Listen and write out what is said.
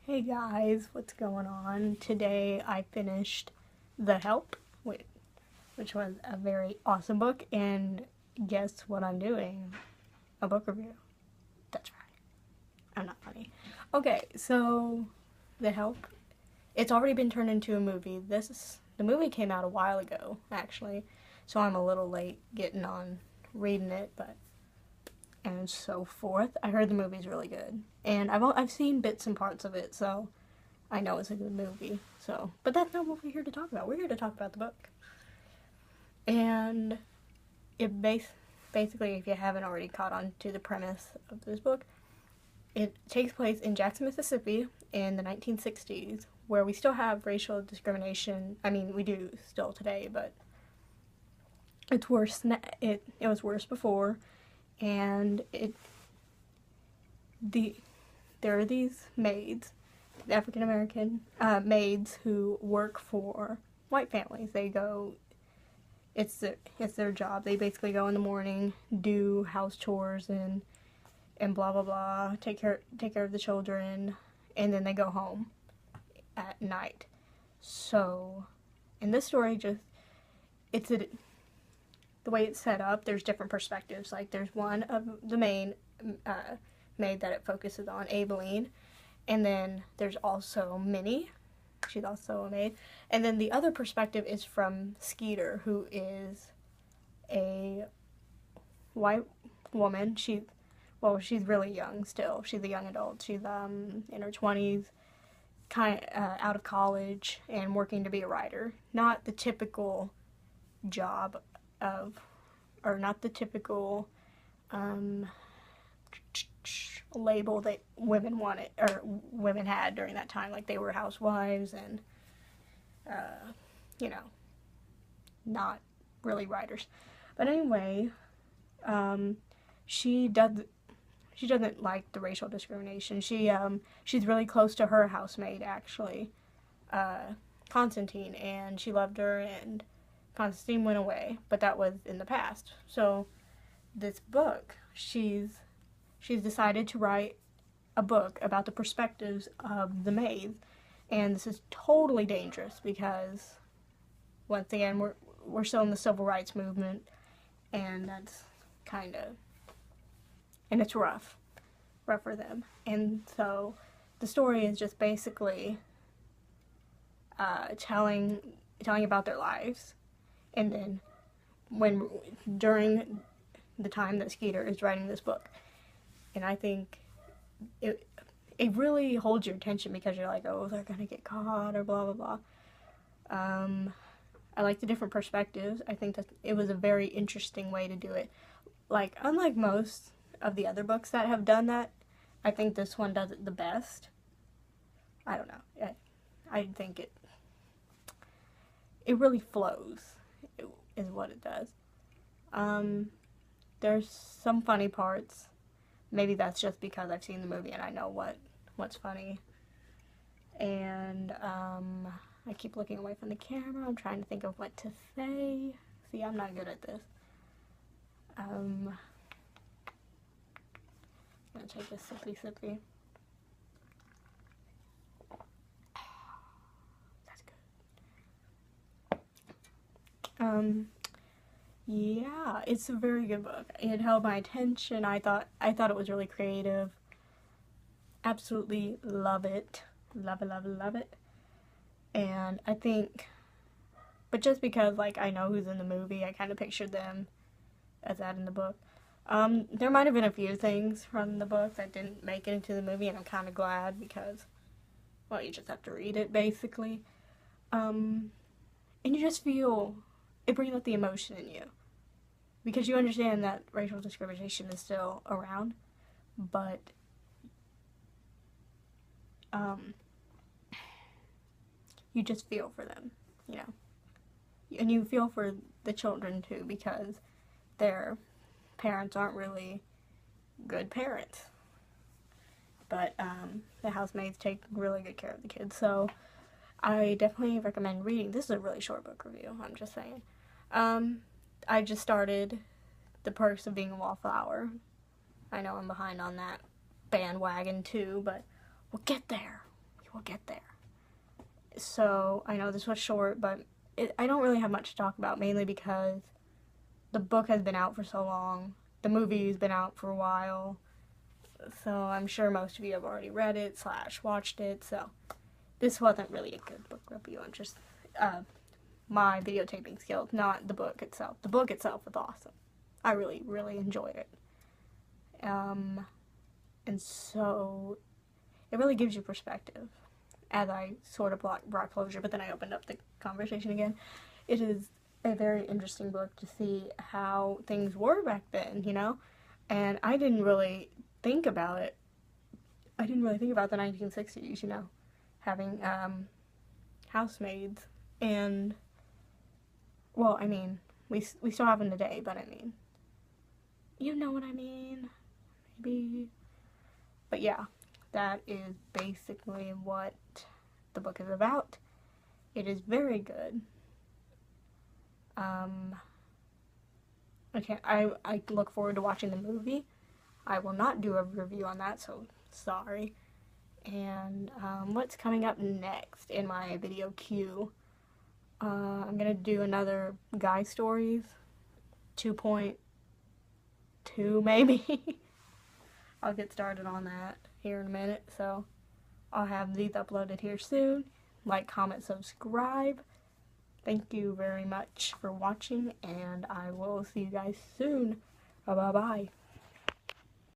Hey guys, what's going on? Today I finished The Help, which was a very awesome book, and guess what I'm doing? A book review. That's right. I'm not funny. Okay, so The Help, it's already been turned into a movie. The movie came out a while ago, actually, so I'm a little late getting on reading it, but and so forth. I heard the movie's really good, and I've seen bits and parts of it, so I know it's a good movie. So, but that's not what we're here to talk about. We're here to talk about the book. And basically, if you haven't already caught on to the premise of this book, it takes place in Jackson, Mississippi in the 1960s, where we still have racial discrimination. I mean, we do still today, but it's worse. It was worse before, and there are these maids, African American maids who work for white families. It's their job. They basically go in the morning, do house chores and blah blah blah, take care of the children, and then they go home at night. So, in this story, it's a, the way it's set up. There's different perspectives. Like there's one of the main maid that it focuses on, Aibileen, and then there's also Minnie. She's also a maid. And then the other perspective is from Skeeter, who is a white woman. She's really young still. She's a young adult. She's in her 20s, out of college and working to be a writer. Not the typical job of, or not the typical label that women wanted or women had during that time. Like they were housewives and you know, not really writers. But anyway, she doesn't like the racial discrimination. She's really close to her housemate, actually, Constantine, and she loved her, and Constantine went away, but that was in the past. So this book, she's decided to write a book about the perspectives of the maids, and this is totally dangerous because once again we're still in the civil rights movement, and that's and it's rough for them. And so the story is just basically telling about their lives, and then during the time that Skeeter is writing this book. And I think it really holds your attention because you're like, oh, they're gonna get caught or blah blah blah. I like the different perspectives. I think that it was a very interesting way to do it. Like, unlike most of the other books that have done that, I think this one does it the best. I don't know. I think it really flows, is what it does. There's some funny parts. Maybe that's just because I've seen the movie and I know what's funny. And I keep looking away from the camera. I'm trying to think of what to say. See, I'm not good at this. I'm gonna take this sippy. That's good. Yeah, it's a very good book. It held my attention. I thought it was really creative. Absolutely love it. Love it, love it, love it. And I think, but just because like I know who's in the movie, I kind of pictured them as that in the book. There might have been a few things from the book that didn't make it into the movie, and I'm kind of glad because, well, you just have to read it basically. And you just feel, it brings out the emotion in you. Because you understand that racial discrimination is still around, but you just feel for them, you know. And you feel for the children too, because their parents aren't really good parents. But the housemaids take really good care of the kids, so I definitely recommend reading. This is a really short book review, I'm just saying. I just started The Perks of Being a Wallflower. I know I'm behind on that bandwagon too, but we'll get there. will get there. So, I know this was short, but I don't really have much to talk about, mainly because the book has been out for so long. The movie's been out for a while. So, I'm sure most of you have already read it / watched it. So, this wasn't really a good book review. I'm just, my videotaping skills, not the book itself. The book itself was awesome. I really, really enjoyed it. And so, it really gives you perspective. As I sort of brought closure, but then I opened up the conversation again. It is a very interesting book to see how things were back then, you know? And I didn't really think about it. I didn't really think about the 1960s, you know? Having, housemaids. And, well, I mean, we still have them today, but I mean, you know what I mean? Maybe. But yeah. That is basically what the book is about. It is very good. I look forward to watching the movie. I will not do a review on that, so sorry. And what's coming up next in my video queue? I'm gonna do another Guy Stories 2.2 maybe. I'll get started on that here in a minute, so I'll have these uploaded here soon. Like, comment, subscribe. Thank you very much for watching, and I will see you guys soon. Bye-bye.